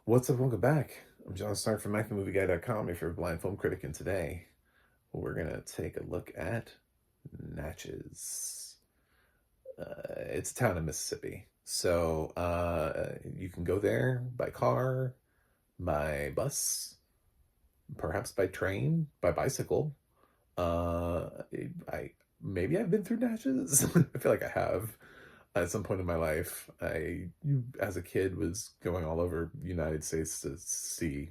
What's up? Welcome back. I'm John Stark from MacTheMovieGuy.com, your favorite blind film critic, and today we're gonna take a look at Natchez. It's a town in Mississippi, so you can go there by car, by bus, perhaps by train, by bicycle. Uh, I maybe I've been through Natchez. I feel like I have. At some point in my life, as a kid, was going all over United States to see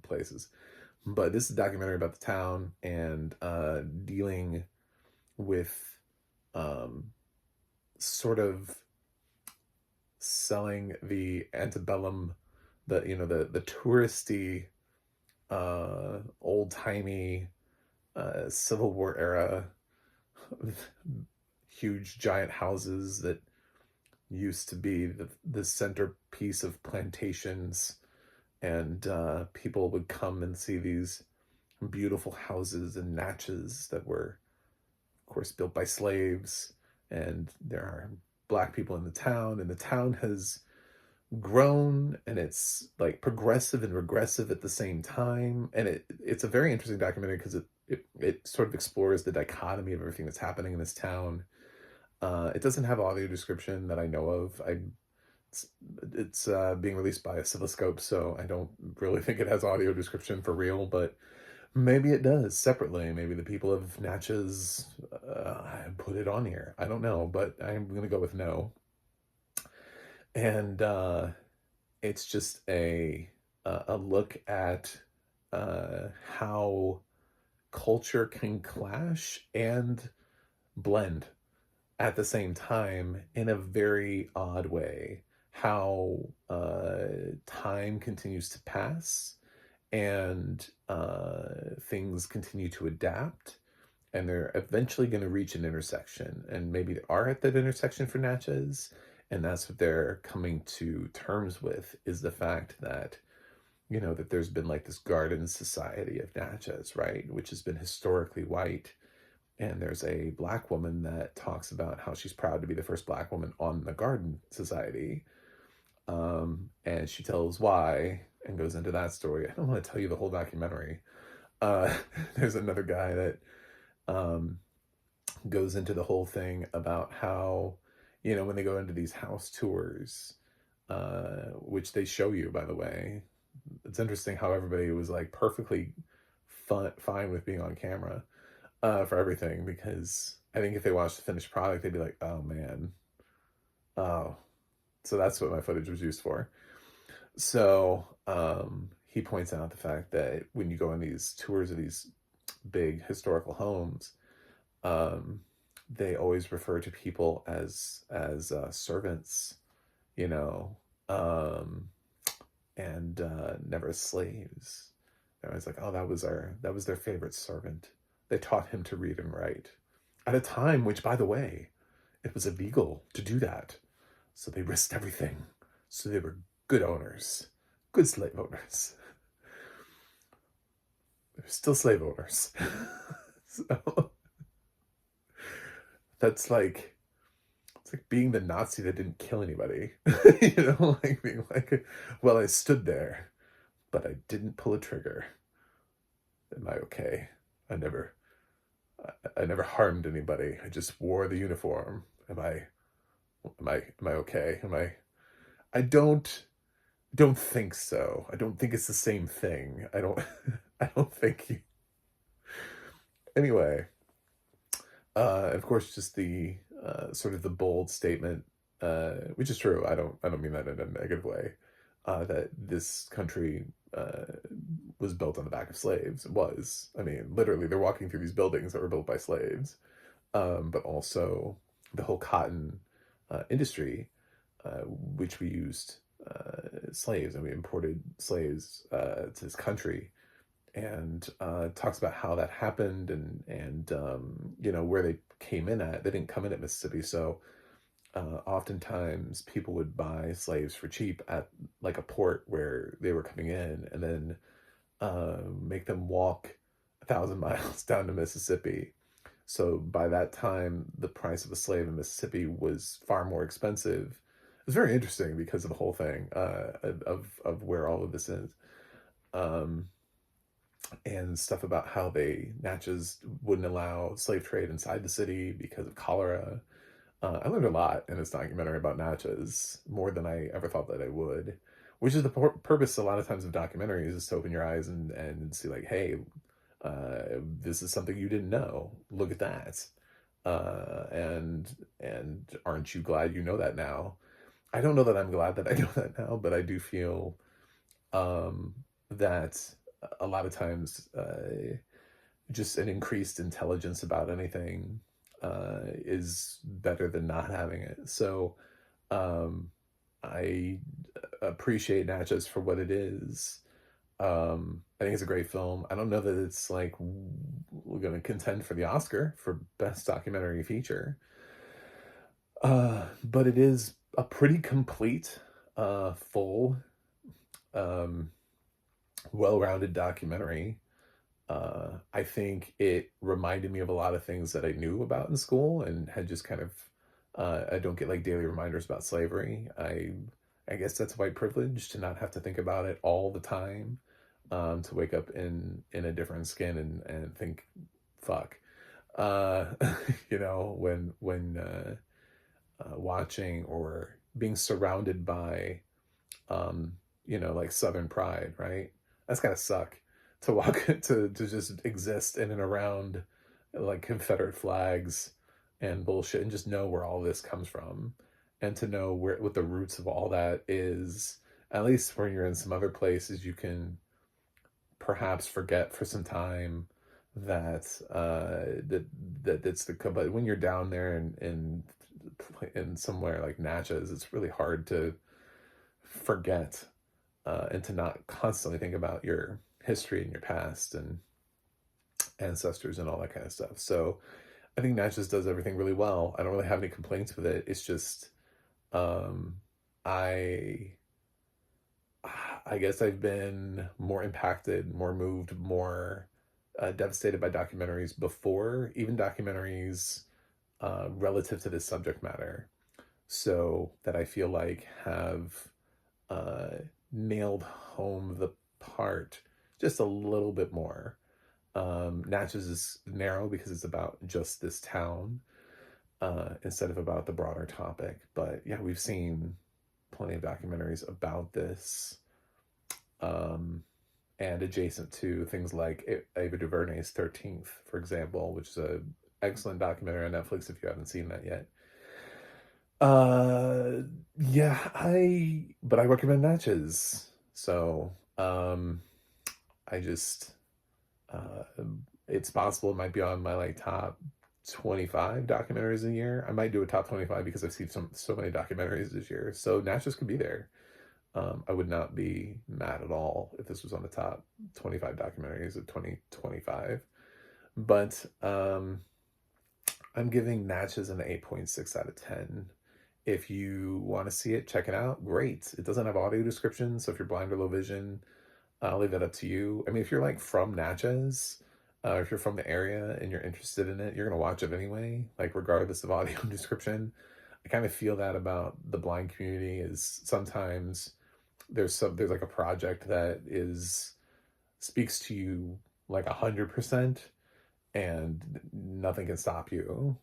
places. But this is a documentary about the town and dealing with um, sort of selling the antebellum, the touristy, old timey Civil War era, huge giant houses that used to be the centerpiece of plantations, and people would come and see these beautiful houses in Natchez that were, of course, built by slaves. And there are Black people in the town, and the town has grown, and it's like progressive and regressive at the same time. And it's a very interesting documentary because it sort of explores the dichotomy of everything that's happening in this town. It doesn't have audio description that I know of. It's being released by Oscilloscope, so I don't really think it has audio description for real, but maybe it does separately. Maybe the people of Natchez put it on here. I don't know, but I'm going to go with no. And it's just a look at how culture can clash and blend at the same time in a very odd way. How time continues to pass, and things continue to adapt, and they're eventually going to reach an intersection, and maybe they are at that intersection for Natchez, and that's what they're coming to terms with, is the fact that, that there's been like this garden society of Natchez, right, which has been historically white. And there's a Black woman that talks about how she's proud to be the first Black woman on the Garden Society. And she tells why and goes into that story. I don't want to tell you the whole documentary. There's another guy that goes into the whole thing about how, when they go into these house tours, which they show you, by the way, it's interesting how everybody was like perfectly fine with being on camera. For everything, because I think if they watched the finished product, they'd be like, oh man, oh, so that's what my footage was used for. So he points out the fact that when you go on these tours of these big historical homes, they always refer to people as servants, and never as slaves. And I was like, oh, that was their favorite servant. They taught him to read and write at a time which, by the way, it was illegal to do that. So they risked everything. So they were good owners, good slave owners. They're still slave owners. So it's like being the Nazi that didn't kill anybody. Like being like, well, I stood there, but I didn't pull a trigger. Am I okay? I never harmed anybody. I just wore the uniform. Am I okay? I don't think so. I don't think it's the same thing. I don't think you. Anyway, of course, just the sort of the bold statement, which is true. I don't mean that in a negative way. That this country was built on the back of slaves. It was. I mean, literally, they're walking through these buildings that were built by slaves, but also the whole cotton industry, which we used slaves, and we imported slaves to this country, and talks about how that happened, and where they came in at. They didn't come in at Mississippi, so oftentimes people would buy slaves for cheap at like a port where they were coming in, and then make them walk 1,000 miles down to Mississippi. So by that time, the price of a slave in Mississippi was far more expensive was very interesting because of the whole thing, of where all of this is. Um, and stuff about how Natchez wouldn't allow slave trade inside the city because of cholera. I learned a lot in this documentary about Natchez, more than I ever thought that I would, which is the purpose a lot of times of documentaries, is to open your eyes and see like, hey, this is something you didn't know. Look at that. And aren't you glad you know that now? I don't know that I'm glad that I know that now, but I do feel that a lot of times just an increased intelligence about anything is better than not having it. So I appreciate Natchez for what it is. I think it's a great film. I don't know that it's like we're going to contend for the Oscar for Best Documentary Feature, but it is a pretty complete, full, well-rounded documentary. I think it reminded me of a lot of things that I knew about in school and had just kind of, I don't get like daily reminders about slavery. I guess that's white privilege to not have to think about it all the time, to wake up in a different skin and think, fuck, you know, when watching or being surrounded by, you know, like Southern pride, right? That's gotta suck to walk to just exist in and around like Confederate flags and bullshit and just know where all this comes from and to know what the roots of all that is. At least when you're in some other places, you can perhaps forget for some time that that it's but when you're down there in somewhere like Natchez, it's really hard to forget and to not constantly think about your history and your past and ancestors and all that kind of stuff. So I think Natchez does everything really well. I don't really have any complaints with it. It's just I guess I've been more impacted, more moved, more devastated by documentaries before, even documentaries relative to this subject matter. So that I feel like have nailed home the part just a little bit more. Natchez is narrow because it's about just this town instead of about the broader topic. But yeah, we've seen plenty of documentaries about this and adjacent to things like Ava DuVernay's 13th, for example, which is an excellent documentary on Netflix if you haven't seen that yet. Yeah, but I recommend Natchez. So, I just, it's possible it might be on my like top 25 documentaries a year. I might do a top 25 because I've seen so many documentaries this year. So Natchez could be there. I would not be mad at all if this was on the top 25 documentaries of 2025. But I'm giving Natchez an 8.6 out of 10. If you want to see it, check it out. Great. It doesn't have audio description, so if you're blind or low vision, I'll leave that up to you. I mean, if you're like from Natchez, if you're from the area and you're interested in it, you're going to watch it anyway, like regardless of audio description. I kind of feel that about the blind community is sometimes there's like a project that speaks to you like 100% and nothing can stop you.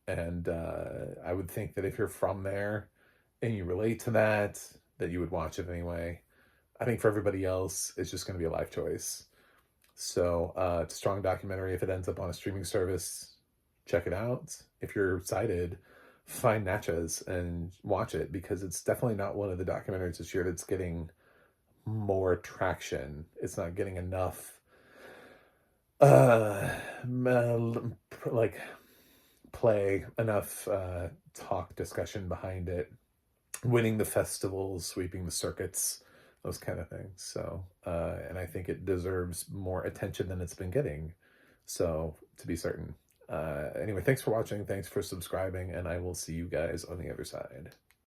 And I would think that if you're from there and you relate to that you would watch it anyway. I think for everybody else, it's just going to be a life choice. So it's a strong documentary. If it ends up on a streaming service, check it out. If you're excited, find Natchez and watch it because it's definitely not one of the documentaries this year that's getting more traction. It's not getting enough like play, enough talk, discussion behind it, winning the festivals, sweeping the circuits, those kind of things. So and I think it deserves more attention than it's been getting, so to be certain. Anyway, thanks for watching, thanks for subscribing, and I will see you guys on the other side.